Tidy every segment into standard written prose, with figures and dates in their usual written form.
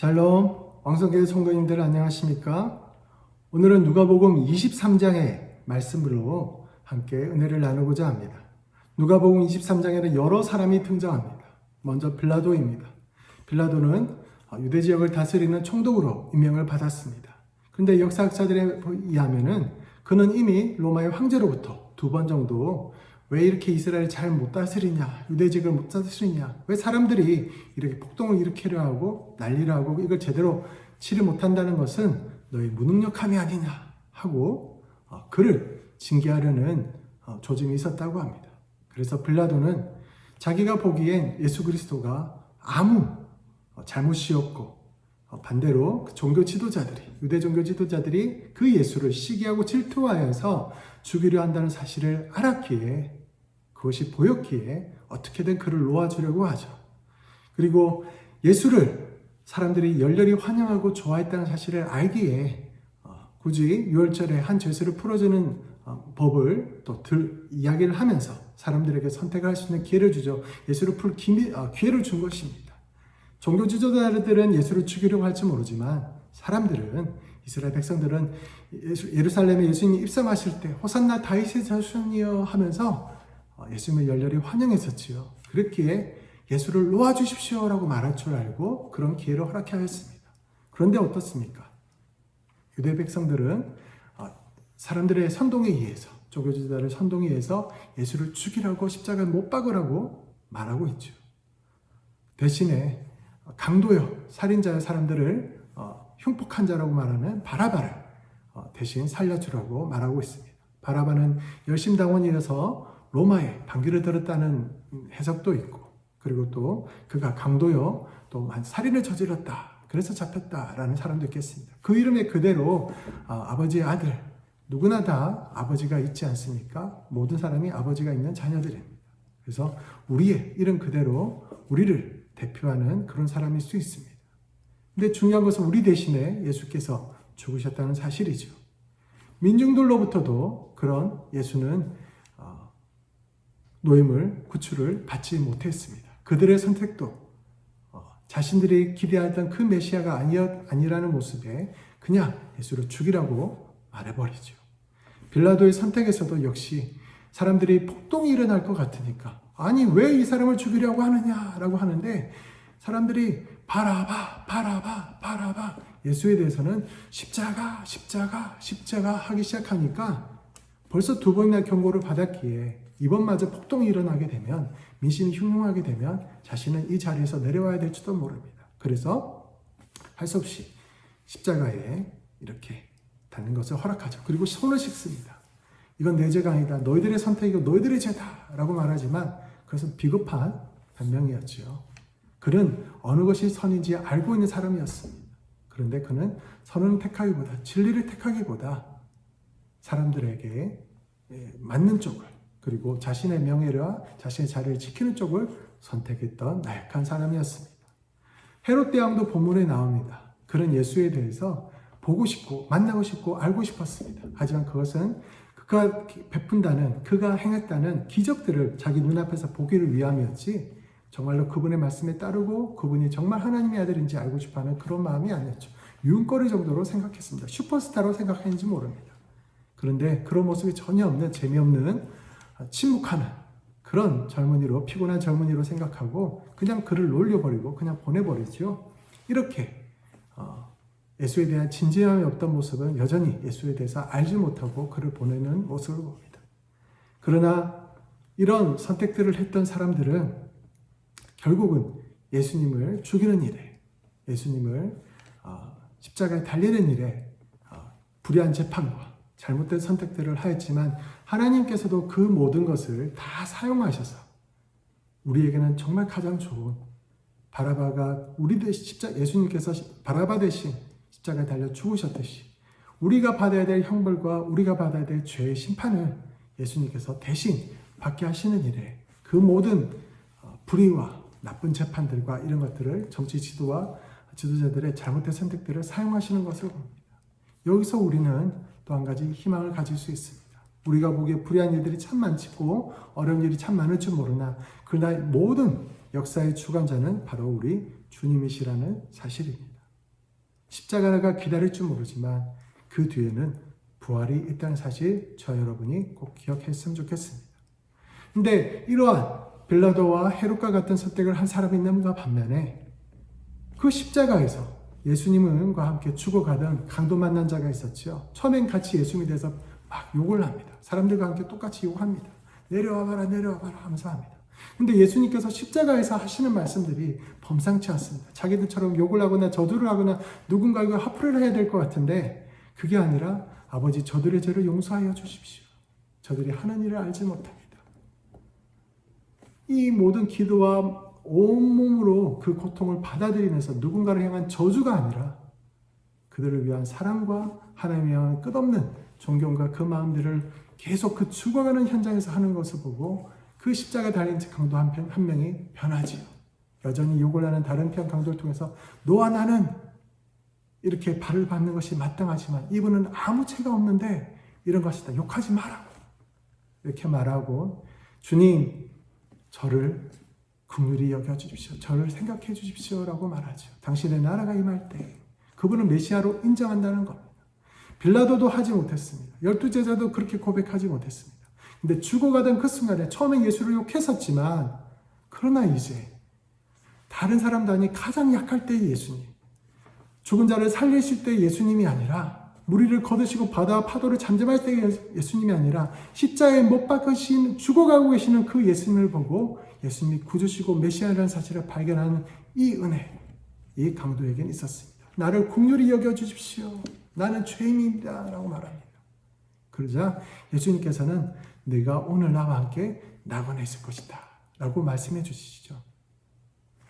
샬롬, 왕성교회 성도님들 안녕하십니까? 오늘은 누가복음 23장의 말씀으로 함께 은혜를 나누고자 합니다. 누가복음 23장에는 여러 사람이 등장합니다. 먼저 빌라도입니다. 빌라도는 유대 지역을 다스리는 총독으로 임명을 받았습니다. 그런데 역사학자들에 의하면은 그는 이미 로마의 황제로부터 2번 정도 왜 이렇게 이스라엘을 잘 못 다스리냐, 유대 지역을 못 다스리냐, 왜 사람들이 이렇게 폭동을 일으키려 하고 난리를 하고 이걸 제대로 치를 못한다는 것은 너희 무능력함이 아니냐 하고 그를 징계하려는 조짐이 있었다고 합니다. 그래서 빌라도는 자기가 보기엔 예수 그리스도가 아무 잘못이 없고 반대로 그 종교 지도자들이, 유대 종교 지도자들이 그 예수를 시기하고 질투하여서 죽이려 한다는 사실을 알았기에, 그것이 보였기에 어떻게든 그를 놓아주려고 하죠. 그리고 예수를 사람들이 열렬히 환영하고 좋아했다는 사실을 알기에 굳이 유월절에 한 죄수를 풀어주는 법을 또 이야기를 하면서 사람들에게 선택할 수 있는 기회를 주죠. 예수를 풀 기회를 준 것입니다. 종교 지도자들은 예수를 죽이려고 할지 모르지만 사람들은, 이스라엘 백성들은 예루살렘에 예수님이 입성하실 때 호산나 다윗의 자손이여 하면서 예수님을 열렬히 환영했었지요. 그렇기에 예수를 놓아주십시오라고 말할 줄 알고 그런 기회를 허락해 하였습니다. 그런데 어떻습니까? 유대 백성들은 사람들의 선동에 의해서, 종교 지도자들의 선동에 의해서 예수를 죽이라고 십자가에 못 박으라고 말하고 있죠. 대신에 강도여, 살인자의 사람들을 흉폭한 자라고 말하는 바라바를 대신 살려주라고 말하고 있습니다. 바라바는 열심당원이어서 로마에 반기를 들었다는 해석도 있고, 그리고 또 그가 강도여 또 살인을 저질렀다, 그래서 잡혔다라는 사람도 있겠습니다. 그 이름에 그대로 아버지의 아들, 누구나 다 아버지가 있지 않습니까? 모든 사람이 아버지가 있는 자녀들입니다. 그래서 우리의 이름 그대로 우리를 대표하는 그런 사람일 수 있습니다. 근데 중요한 것은 우리 대신에 예수께서 죽으셨다는 사실이죠. 민중들로부터도 그런 예수는 노임을, 구출을 받지 못했습니다. 그들의 선택도 자신들이 기대하던 그 메시아가 아니라는 모습에 그냥 예수를 죽이라고 말해버리죠. 빌라도의 선택에서도 역시 사람들이 폭동이 일어날 것 같으니까, 아니 왜 이 사람을 죽이려고 하느냐라고 하는데, 사람들이 바라바 예수에 대해서는 십자가 하기 시작하니까 벌써 2번이나 경고를 받았기에 이번마저 폭동이 일어나게 되면, 민심이 흉흉하게 되면 자신은 이 자리에서 내려와야 될지도 모릅니다. 그래서 할 수 없이 십자가에 이렇게 달는 것을 허락하죠. 그리고 손을 씻습니다. 이건 내 죄가 아니다, 너희들의 선택이고 너희들의 죄다 라고 말하지만 그것은 비겁한 변명이었죠. 그는 어느 것이 선인지 알고 있는 사람이었습니다. 그런데 그는 선을 택하기보다, 진리를 택하기보다 사람들에게 맞는 쪽을, 그리고 자신의 명예와 자신의 자리를 지키는 쪽을 선택했던 나약한 사람이었습니다. 헤롯 대왕도 본문에 나옵니다. 그는 예수에 대해서 보고 싶고 만나고 싶고 알고 싶었습니다. 하지만 그것은 그가 베푼다는, 그가 행했다는 기적들을 자기 눈앞에서 보기를 위함이었지, 정말로 그분의 말씀에 따르고 그분이 정말 하나님의 아들인지 알고 싶어하는 그런 마음이 아니었죠. 유흥거리 정도로 생각했습니다. 슈퍼스타로 생각했는지 모릅니다. 그런데 그런 모습이 전혀 없는, 재미없는, 침묵하는 그런 젊은이로, 피곤한 젊은이로 생각하고 그냥 그를 놀려버리고 그냥 보내버리죠. 이렇게 예수에 대한 진지함이 없던 모습은 여전히 예수에 대해서 알지 못하고 그를 보내는 모습을 봅니다. 그러나 이런 선택들을 했던 사람들은 결국은 예수님을 죽이는 일에, 예수님을 십자가에 달리는 일에 불의한 재판과 잘못된 선택들을 하였지만, 하나님께서도 그 모든 것을 다 사용하셔서 우리에게는 정말 가장 좋은 바라바가 우리 대신 예수님께서 바라바 대신 십자가에 달려 죽으셨듯이 우리가 받아야 될 형벌과 우리가 받아야 될 죄의 심판을 예수님께서 대신 받게 하시는 일에 그 모든 불의와 나쁜 재판들과 이런 것들을 정치 지도와 지도자들의 잘못된 선택들을 사용하시는 것을 봅니다. 여기서 우리는 또 한 가지 희망을 가질 수 있습니다. 우리가 보기에 불의한 일들이 참 많고 어려운 일이 참 많을 줄 모르나, 그러나 모든 역사의 주관자는 바로 우리 주님이시라는 사실입니다. 십자가가 기다릴 줄 모르지만 그 뒤에는 부활이 있다는 사실 저 여러분이 꼭 기억했으면 좋겠습니다. 근데 이러한 빌라도와 헤롯과 같은 선택을 한 사람이 있는가 반면에 그 십자가에서 예수님과 함께 죽어가던 강도 만난 자가 있었죠. 처음엔 같이 예수님에 대해서 막 욕을 합니다. 사람들과 함께 똑같이 욕합니다. 내려와봐라 내려와봐라 하면서 합니다. 근데 예수님께서 십자가에서 하시는 말씀들이 범상치 않습니다. 자기들처럼 욕을 하거나 저주를 하거나 누군가에게 화풀이를 해야 될 것 같은데 그게 아니라 아버지 저들의 죄를 용서하여 주십시오. 저들이 하는 일을 알지 못합니다. 이 모든 기도와 온몸으로 그 고통을 받아들이면서 누군가를 향한 저주가 아니라 그들을 위한 사랑과 하나님을 향한 끝없는 존경과 그 마음들을 계속 그 죽어가는 현장에서 하는 것을 보고 그 십자가 달린 강도 한 명이 변하지요. 여전히 욕을 하는 다른 편 강도를 통해서 너와 나는 이렇게 발을 받는 것이 마땅하지만 이분은 아무 죄가 없는데 이런 것이다. 욕하지 마라고. 이렇게 말하고 주님 저를 긍휼히 여겨주십시오. 저를 생각해 주십시오라고 말하죠. 당신의 나라가 임할 때 그분은 메시아로 인정한다는 겁니다. 빌라도도 하지 못했습니다. 12제자도 그렇게 고백하지 못했습니다. 근데 죽어가던 그 순간에 처음에 예수를 욕했었지만 그러나 이제 다른 사람도 아닌 가장 약할 때의 예수님, 죽은 자를 살리실 때의 예수님이 아니라 무리를 거두시고 바다와 파도를 잠잠할 때의 예수님이 아니라 십자가에 못 박으신 죽어가고 계시는 그 예수님을 보고 예수님이 구주시고 메시아라는 사실을 발견하는 이 은혜, 이 강도에게는 있었습니다. 나를 긍휼히 여겨주십시오. 나는 죄인입니다. 라고 말합니다. 그러자 예수님께서는 네가 오늘 나와 함께 낙원에 있을 것이다. 라고 말씀해 주시죠.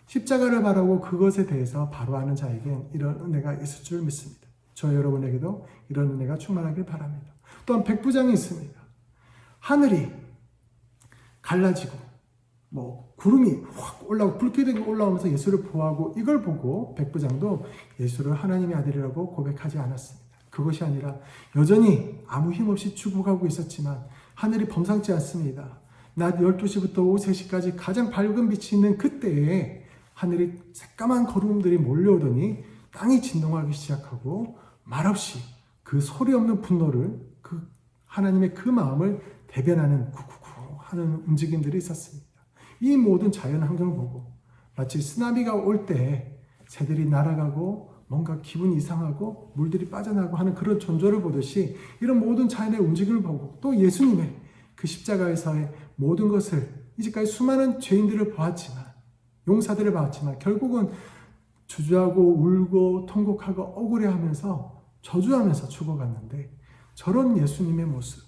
십자가를 바라고 그것에 대해서 바로 아는 자에겐 이런 은혜가 있을 줄 믿습니다. 저 여러분에게도 이런 은혜가 충만하길 바랍니다. 또한 백부장이 있습니다. 하늘이 갈라지고 구름이 확 올라오고 불길이 올라오면서 예수를 보호하고 이걸 보고 백부장도 예수를 하나님의 아들이라고 고백하지 않았습니다. 그것이 아니라 여전히 아무 힘없이 죽어가고 있었지만 하늘이 범상치 않습니다. 낮 12시부터 오후 3시까지 가장 밝은 빛이 있는 그때에 하늘이 새까만 거름들이 몰려오더니 땅이 진동하기 시작하고 말없이 그 소리 없는 분노를 그 하나님의 그 마음을 대변하는 구구구 하는 움직임들이 있었습니다. 이 모든 자연 환경을 보고 마치 쓰나미가 올 때 새들이 날아가고 뭔가 기분이 이상하고 물들이 빠져나가고 하는 그런 존재를 보듯이 이런 모든 자연의 움직임을 보고 또 예수님의 그 십자가에서의 모든 것을 이제까지 수많은 죄인들을 보았지만 용사들을 봤지만 결국은 주저하고 울고 통곡하고 억울해하면서 저주하면서 죽어갔는데 저런 예수님의 모습,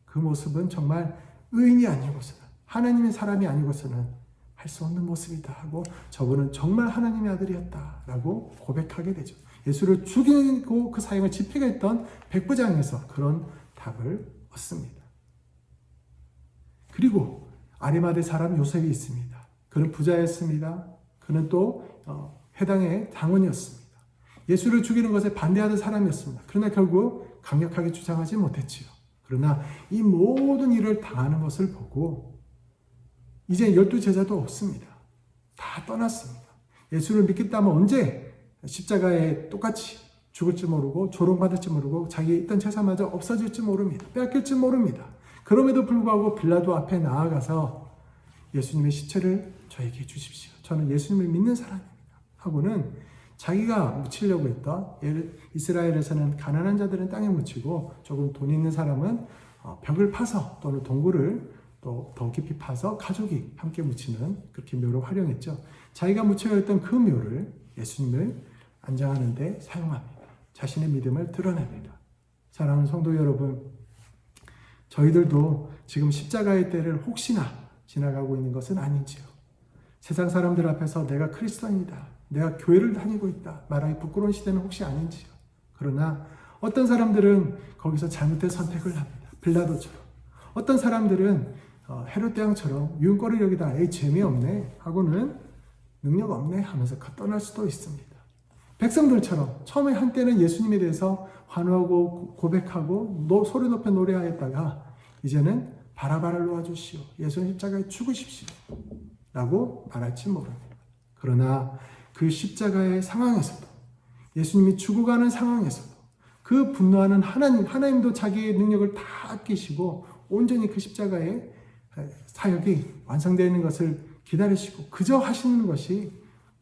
그 모습은 정말 의인이 아니고서는 하나님의 사람이 아니고서는 할 수 없는 모습이다 하고 저분은 정말 하나님의 아들이었다라고 고백하게 되죠. 예수를 죽이고 그 사형을 집행했던 백부장에서 그런 답을 얻습니다. 그리고 아리마대 사람 요셉이 있습니다. 그는 부자였습니다. 그는 또 해당의 당원이었습니다. 예수를 죽이는 것에 반대하는 사람이었습니다. 그러나 결국 강력하게 주장하지 못했지요. 그러나 이 모든 일을 당하는 것을 보고 이제 12제자도 없습니다. 다 떠났습니다. 예수를 믿겠다면 언제 십자가에 똑같이 죽을지 모르고 조롱받을지 모르고 자기 있던 재산마저 없어질지 모릅니다. 빼앗길지 모릅니다. 그럼에도 불구하고 빌라도 앞에 나아가서 예수님의 시체를 저에게 주십시오. 저는 예수님을 믿는 사람입니다. 하고는 자기가 묻히려고 했던 이스라엘에서는 가난한 자들은 땅에 묻히고 조금 돈 있는 사람은 벽을 파서 또는 동굴을 또 더 깊이 파서 가족이 함께 묻히는 그렇게 묘를 활용했죠. 자기가 묻혀야 했던 그 묘를 예수님을 안장하는 데 사용합니다. 자신의 믿음을 드러냅니다. 사랑하는 성도 여러분, 저희들도 지금 십자가의 때를 혹시나 지나가고 있는 것은 아닌지요. 세상 사람들 앞에서 내가 그리스도인이다, 내가 교회를 다니고 있다 말하기 부끄러운 시대는 혹시 아닌지요. 그러나 어떤 사람들은 거기서 잘못된 선택을 합니다. 빌라도처럼. 어떤 사람들은 헤롯 대왕처럼 유흥거리를 여기다 에이 재미없네 하고는 능력 없네 하면서 떠날 수도 있습니다. 백성들처럼 처음에 한때는 예수님에 대해서 환호하고 고백하고 소리 높여 노래하였다가 이제는 바라바를 놓아주시오, 예수님 십자가에 죽으십시오 라고 말할지 모릅니다. 그러나 그 십자가의 상황에서도 예수님이 죽어가는 상황에서도 그 분노하는 하나님도 자기의 능력을 다 아끼시고 온전히 그 십자가의 사역이 완성되는 것을 기다리시고 그저 하시는 것이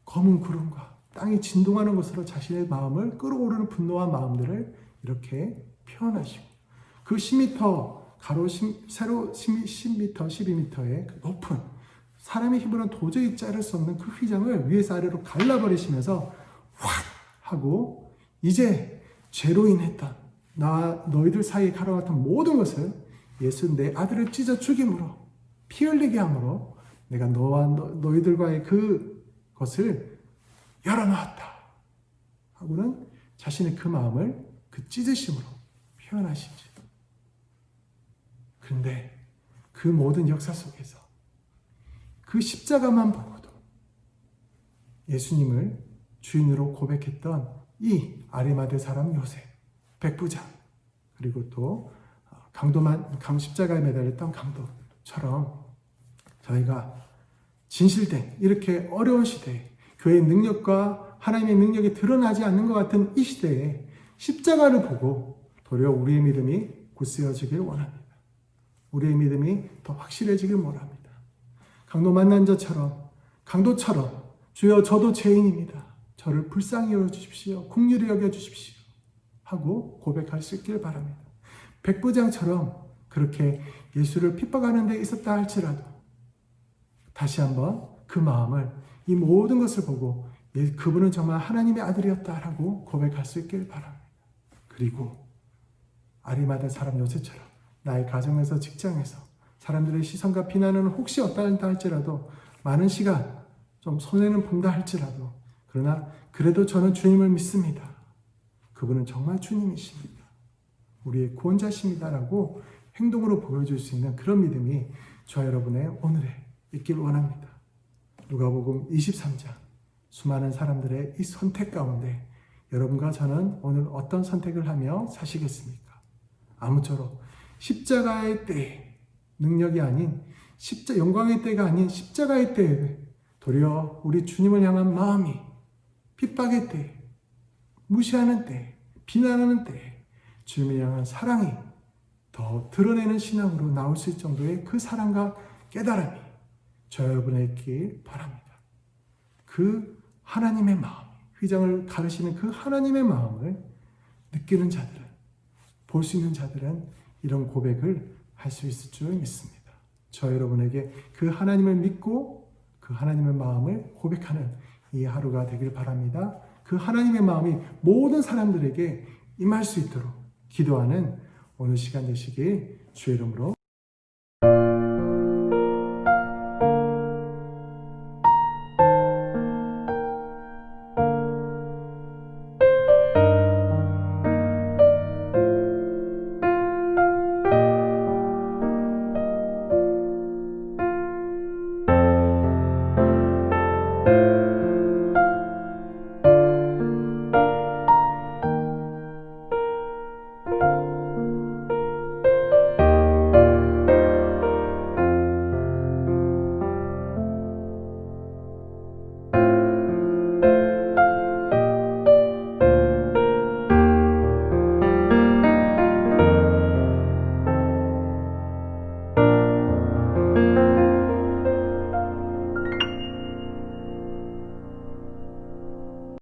검은 구름과 땅이 진동하는 것으로 자신의 마음을 끌어오르는 분노한 마음들을 이렇게 표현하시고 그 10m 가로 세로 10m, 12m의 높은 사람의 힘으로는 도저히 자를 수 없는 그 휘장을 위에서 아래로 갈라버리시면서 확 하고 이제 죄로 인했던 너희들 사이에 가로막힌 모든 것을 예수 내 아들을 찢어 죽임으로 피 흘리게 함으로 내가 너와 너희들과의 그것을 열어놓았다 하고는 자신의 그 마음을 그 찢으심으로 표현하시죠. 그런데 그 모든 역사 속에서 그 십자가만 보고도 예수님을 주인으로 고백했던 이 아리마대 사람 요셉, 백부장, 그리고 또 십자가에 매달렸던 강도처럼 저희가 진실된 이렇게 어려운 시대에 교회의 능력과 하나님의 능력이 드러나지 않는 것 같은 이 시대에 십자가를 보고 도리어 우리의 믿음이 굳세어지길 원합니다. 우리의 믿음이 더 확실해지길 원합니다. 강도 만난 강도처럼 주여 저도 죄인입니다. 저를 불쌍히 여겨주십시오. 긍휼히 여겨주십시오. 하고 고백할 수 있길 바랍니다. 백부장처럼 그렇게 예수를 핍박하는 데 있었다 할지라도 다시 한번 그 마음을 이 모든 것을 보고 그분은 정말 하나님의 아들이었다라고 고백할 수 있길 바랍니다. 그리고 아리마대 사람 요셉처럼 나의 가정에서 직장에서 사람들의 시선과 비난은 혹시 어떠한다 할지라도 많은 시간 좀 손해는 본다 할지라도 그러나 그래도 저는 주님을 믿습니다. 그분은 정말 주님이십니다. 우리의 구원자십니다라고 행동으로 보여줄 수 있는 그런 믿음이 저와 여러분의 오늘에 있길 원합니다. 누가복음 23장 수많은 사람들의 이 선택 가운데 여러분과 저는 오늘 어떤 선택을 하며 사시겠습니까? 아무쪼록 십자가의 때에 능력이 아닌 영광의 때가 아닌 십자가의 때에 도리어 우리 주님을 향한 마음이 핍박의 때에 무시하는 때에 비난하는 때에 주님을 향한 사랑이 더 드러내는 신앙으로 나올 수 있을 정도의 그 사랑과 깨달음이 저 여러분에게 있길 바랍니다. 그 하나님의 마음, 휘장을 가르시는 그 하나님의 마음을 느끼는 자들은, 볼 수 있는 자들은 이런 고백을 할 수 있을 줄 믿습니다. 저 여러분에게 그 하나님을 믿고 그 하나님의 마음을 고백하는 이 하루가 되길 바랍니다. 그 하나님의 마음이 모든 사람들에게 임할 수 있도록 기도하는 오늘 시간 되시길 주의 이름으로